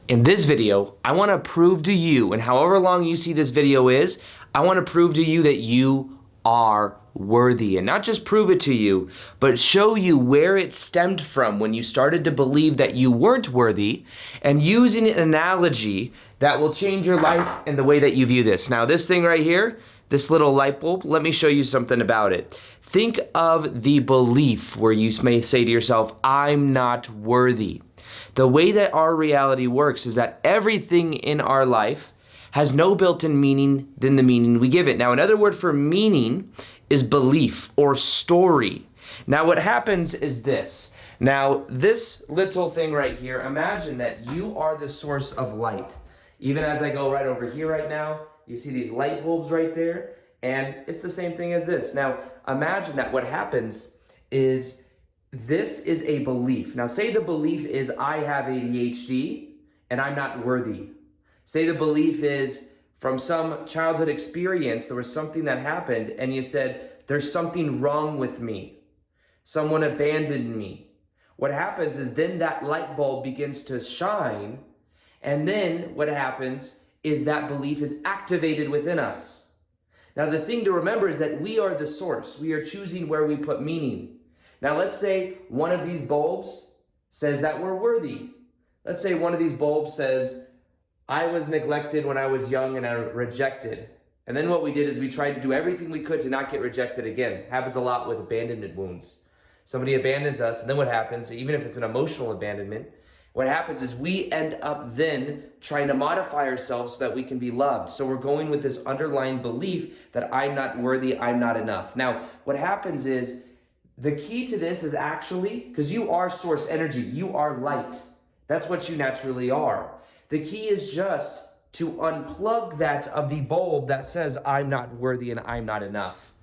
In this video, I want to prove to you, and however long you see this video is, I want to prove to you that you are worthy. And not just prove it to you, but show you where it stemmed from when you started to believe that you weren't worthy, and using an analogy that will change your life and the way that you view this. Now, this thing right here, this little light bulb, let me show you something about it. Think of the belief where you may say to yourself, I'm not worthy. The way that our reality works is that everything in our life has no built-in meaning than the meaning we give it. Now, another word for meaning is belief or story. Now, what happens is this. Now, this little thing right here, imagine that you are the source of light. Even as I go right over here right now, you see these light bulbs right there, and it's the same thing as this. Now, imagine that what happens is this is a belief. Now, say the belief is I have ADHD and I'm not worthy. Say the belief is from some childhood experience, there was something that happened and you said, there's something wrong with me. Someone abandoned me. What happens is then that light bulb begins to shine, and then what happens is that belief is activated within us. Now, the thing to remember is that we are the source. We are choosing where we put meaning. Now, let's say one of these bulbs says that we're worthy. Let's say one of these bulbs says, I was neglected when I was young and I rejected. And then what we did is we tried to do everything we could to not get rejected again. Happens a lot with abandonment wounds. Somebody abandons us, and then what happens, even if it's an emotional abandonment, what happens is we end up then trying to modify ourselves so that we can be loved. So we're going with this underlying belief that I'm not worthy, I'm not enough. Now, what happens is, the key to this is actually, because you are source energy, you are light. That's what you naturally are. The key is just to unplug that of the bulb that says, I'm not worthy and I'm not enough.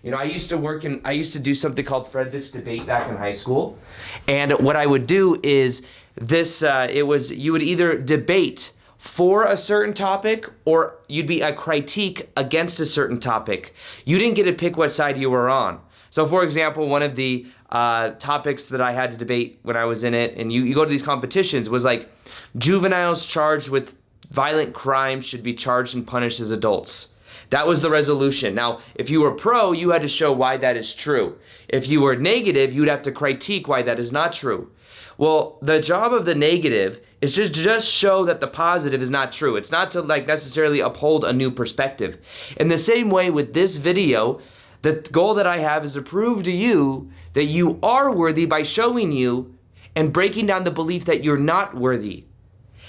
You know, I used to do something called forensics debate back in high school. And what I would do is this, you would either debate for a certain topic or you'd be a critique against a certain topic. You didn't get to pick what side you were on. So, for example, one of the topics that I had to debate when I was in it, and you go to these competitions, was like juveniles charged with violent crimes should be charged and punished as adults. That was the resolution. Now, if you were pro, you had to show why that is true. If you were negative, you'd have to critique why that is not true. Well, the job of the negative is just show that the positive is not true. It's not to necessarily uphold a new perspective. In the same way with this video, the goal that I have is to prove to you that you are worthy by showing you and breaking down the belief that you're not worthy.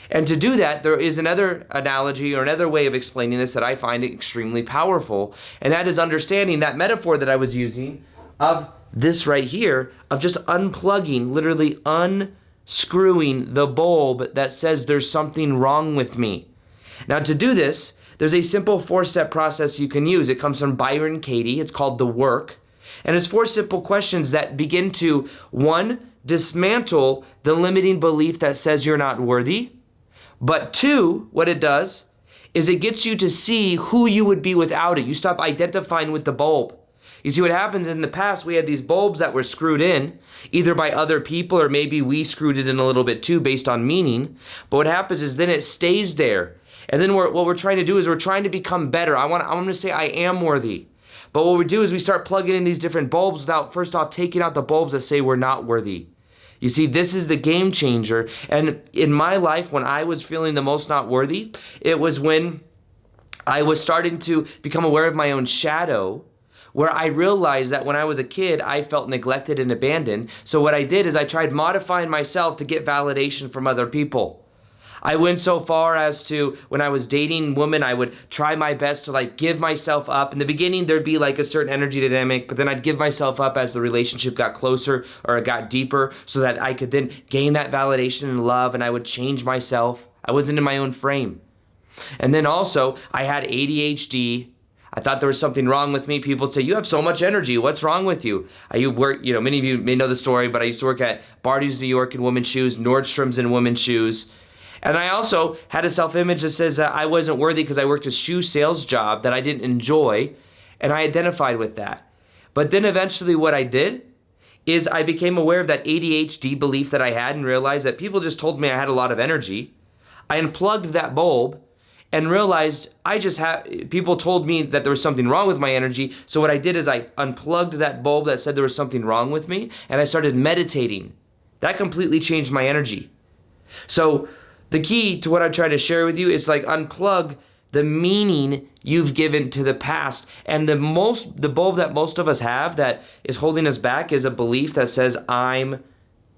And to do that, there is another analogy or another way of explaining this that I find extremely powerful, and that is understanding that metaphor that I was using of this right here, of just unplugging, literally unscrewing the bulb that says there's something wrong with me. Now, to do this, there's a simple 4-step process you can use. It comes from Byron Katie. It's called The Work. And it's 4 simple questions that begin to, 1, dismantle the limiting belief that says you're not worthy. But 2, what it does is it gets you to see who you would be without it. You stop identifying with the bulb. You see what happens in the past, we had these bulbs that were screwed in, either by other people or maybe we screwed it in a little bit too based on meaning. But what happens is then it stays there. And then what we're trying to do is we're trying to become better. I'm going to say I am worthy. But what we do is we start plugging in these different bulbs without first off taking out the bulbs that say we're not worthy. You see, this is the game changer. And in my life, when I was feeling the most not worthy, it was when I was starting to become aware of my own shadow, where I realized that when I was a kid, I felt neglected and abandoned. So what I did is I tried modifying myself to get validation from other people. I went so far as to, when I was dating women, I would try my best to give myself up. In the beginning, there'd be a certain energy dynamic, but then I'd give myself up as the relationship got closer or it got deeper so that I could then gain that validation and love, and I would change myself. I wasn't in my own frame. And then also, I had ADHD. I thought there was something wrong with me. People would say, you have so much energy. What's wrong with you? I work, many of you may know the story, but I used to work at Barty's New York in women's shoes, Nordstrom's in women's shoes. And I also had a self-image that says that I wasn't worthy because I worked a shoe sales job that I didn't enjoy, and I identified with that. But then eventually what I did is I became aware of that ADHD belief that I had and realized that people just told me I had a lot of energy. I unplugged that bulb and realized people told me that there was something wrong with my energy. So what I did is I unplugged that bulb that said there was something wrong with me, and I started meditating. That completely changed my energy. So the key to what I try to share with you is like unplug the meaning you've given to the past. And the bulb that most of us have that is holding us back is a belief that says, I'm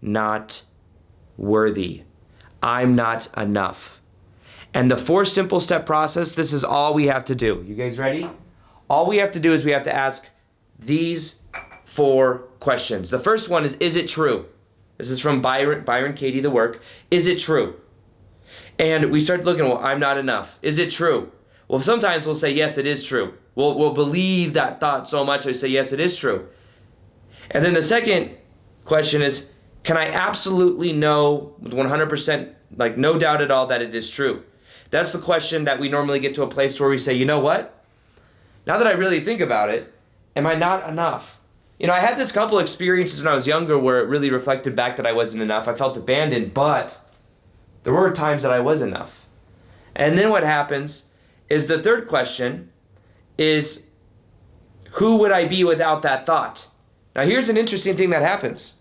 not worthy. I'm not enough. And the 4 simple step process, this is all we have to do. You guys ready? All we have to do is we have to ask these 4 questions. The first one is it true? This is from Byron Katie, The Work. Is it true? And we start looking, well, I'm not enough. Is it true? Well, sometimes we'll say, yes, it is true. We'll believe that thought so much that we say, yes, it is true. And then the second question is, can I absolutely know with 100%, like no doubt at all that it is true? That's the question that we normally get to a place where we say, you know what? Now that I really think about it, am I not enough? You know, I had this couple experiences when I was younger where it really reflected back that I wasn't enough. I felt abandoned, but there were times that I was enough. And then what happens is the third question is, who would I be without that thought? Now here's an interesting thing that happens.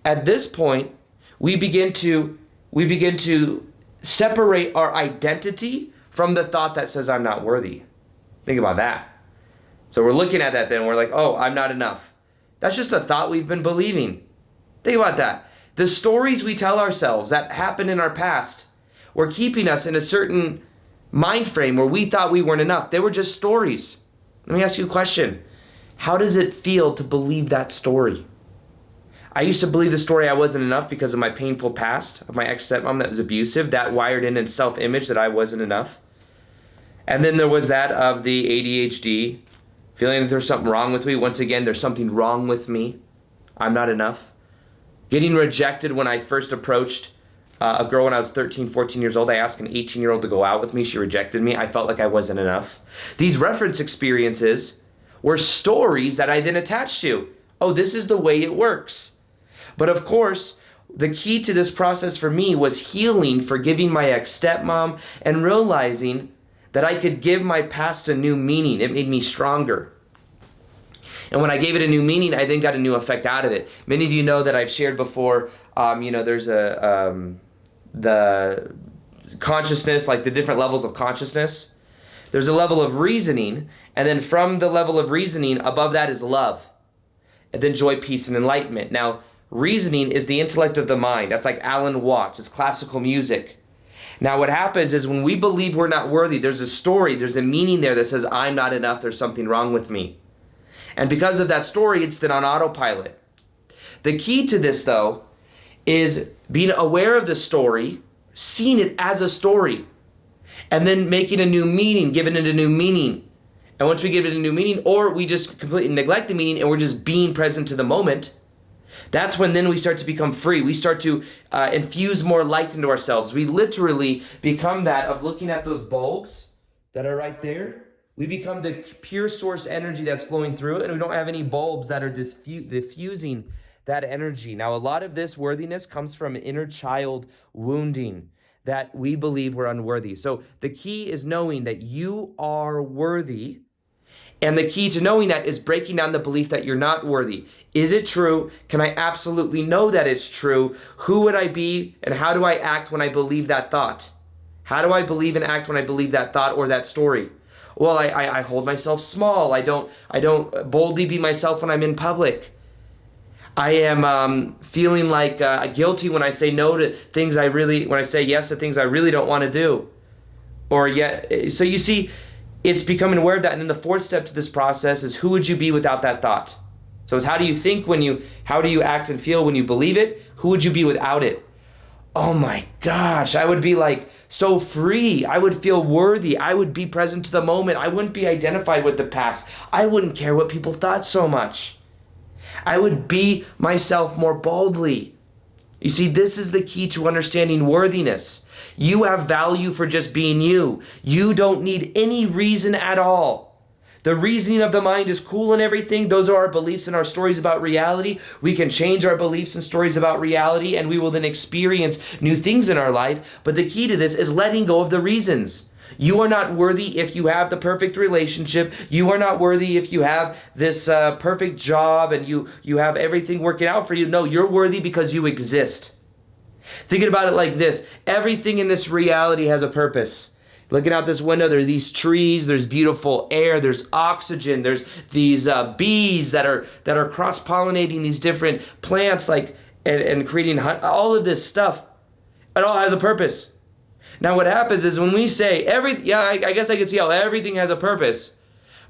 At this point, we begin to separate our identity from the thought that says I'm not worthy. Think about that. So we're looking at that then, we're like, oh, I'm not enough. That's just a thought we've been believing. Think about that. The stories we tell ourselves that happened in our past were keeping us in a certain mind frame where we thought we weren't enough. They were just stories. Let me ask you a question. How does it feel to believe that story? I used to believe the story I wasn't enough because of my painful past, of my ex-stepmom that was abusive, that wired in self-image that I wasn't enough. And then there was that of the ADHD, feeling that there's something wrong with me. Once again, there's something wrong with me. I'm not enough. Getting rejected when I first approached a girl when I was 13, 14 years old. I asked an 18-year-old to go out with me. She rejected me. I felt like I wasn't enough. These reference experiences were stories that I then attached to. Oh, this is the way it works. But of course, the key to this process for me was healing, forgiving my ex-stepmom, and realizing that I could give my past a new meaning. It made me stronger. And when I gave it a new meaning, I then got a new effect out of it. Many of you know that I've shared before, there's the consciousness, like the different levels of consciousness. There's a level of reasoning, and then from the level of reasoning, above that is love. And then joy, peace, and enlightenment. Now, reasoning is the intellect of the mind. That's like Alan Watts. It's classical music. Now what happens is when we believe we're not worthy, there's a story, there's a meaning there that says I'm not enough, there's something wrong with me. And because of that story, it's then on autopilot. The key to this though is being aware of the story, seeing it as a story, and then making a new meaning, giving it a new meaning. And once we give it a new meaning, or we just completely neglect the meaning and we're just being present to the moment, that's when then we start to become free. We start to infuse more light into ourselves. We literally become that of looking at those bulbs that are right there. We become the pure source energy that's flowing through it, and we don't have any bulbs that are diffusing that energy. Now, a lot of this worthiness comes from inner child wounding that we believe we're unworthy. So the key is knowing that you are worthy. And the key to knowing that is breaking down the belief that you're not worthy. Is it true? Can I absolutely know that it's true? Who would I be? And how do I act when I believe that thought? How do I believe and act when I believe that thought or that story? Well, I hold myself small. I don't boldly be myself when I'm in public. I am feeling like guilty when I say no to things when I say yes to things I really don't want to do. So you see, it's becoming aware of that. And then the fourth step to this process is, who would you be without that thought? So it's how do you think how do you act and feel when you believe it? Who would you be without it? Oh my gosh, I would be like so free. I would feel worthy. I would be present to the moment. I wouldn't be identified with the past. I wouldn't care what people thought so much. I would be myself more boldly. You see, this is the key to understanding worthiness. You have value for just being you. You don't need any reason at all. The reasoning of the mind is cool and everything. Those are our beliefs and our stories about reality. We can change our beliefs and stories about reality, and we will then experience new things in our life. But the key to this is letting go of the reasons. You are not worthy if you have the perfect relationship. You are not worthy if you have this perfect job and you have everything working out for you. No, you're worthy because you exist. Thinking about it like this, everything in this reality has a purpose. Looking out this window, there are these trees, there's beautiful air, there's oxygen, there's these bees that are cross-pollinating these different plants, like and creating all of this stuff. It all has a purpose. Now what happens is when we say I guess I can see how everything has a purpose,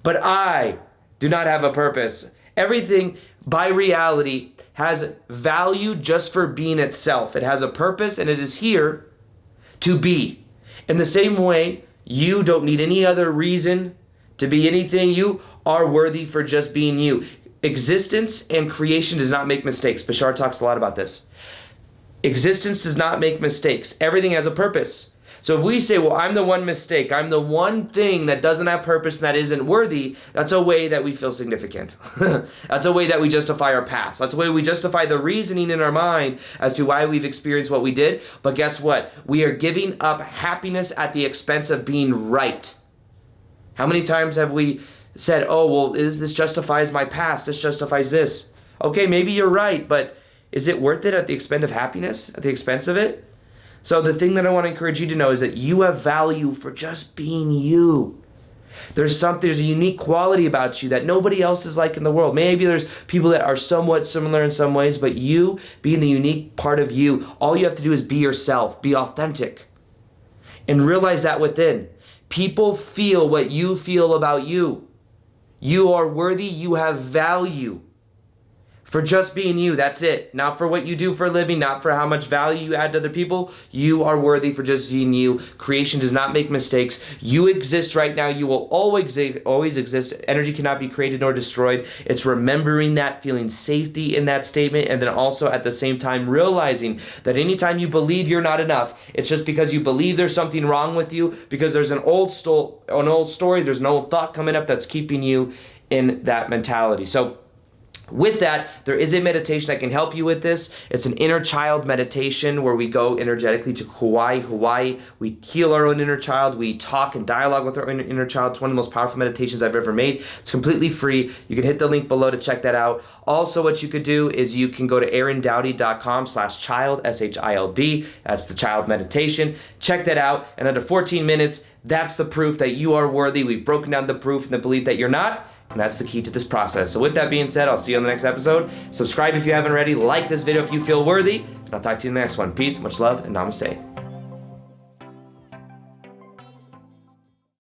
but I do not have a purpose. Everything by reality has value just for being itself. It has a purpose and it is here to be. In the same way, you don't need any other reason to be anything. You are worthy for just being you. Existence and creation does not make mistakes. Bashar talks a lot about this. Existence does not make mistakes. Everything has a purpose. So if we say, well, I'm the one mistake, I'm the one thing that doesn't have purpose and that isn't worthy, that's a way that we feel significant. That's a way that we justify our past. That's a way we justify the reasoning in our mind as to why we've experienced what we did. But guess what? We are giving up happiness at the expense of being right. How many times have we said, oh, well, this justifies my past, this justifies this. Okay, maybe you're right, but is it worth it at the expense of happiness, at the expense of it? So the thing that I want to encourage you to know is that you have value for just being you. There's a unique quality about you that nobody else is like in the world. Maybe there's people that are somewhat similar in some ways, but you being the unique part of you, all you have to do is be yourself, be authentic, and realize that within. People feel what you feel about you. You are worthy, you have value. For just being you, that's it. Not for what you do for a living, not for how much value you add to other people. You are worthy for just being you. Creation does not make mistakes. You exist right now. You will always exist. Energy cannot be created nor destroyed. It's remembering that, feeling safety in that statement, and then also at the same time realizing that anytime you believe you're not enough, it's just because you believe there's something wrong with you, because there's an old story, there's an old thought coming up that's keeping you in that mentality. So with that, there is a meditation that can help you with this. It's an inner child meditation where we go energetically to Hawaii. We heal our own inner child. We talk and dialogue with our inner child. It's one of the most powerful meditations I've ever made. It's completely free. You can hit the link below to check that out. Also, what you could do is you can go to aarondoughty.com/child, SHILD. That's the child meditation. Check that out. And under 14 minutes, that's the proof that you are worthy. We've broken down the proof and the belief that you're not. And that's the key to this process. So with that being said, I'll see you on the next episode. Subscribe if you haven't already. Like this video if you feel worthy. And I'll talk to you in the next one. Peace, much love, and namaste.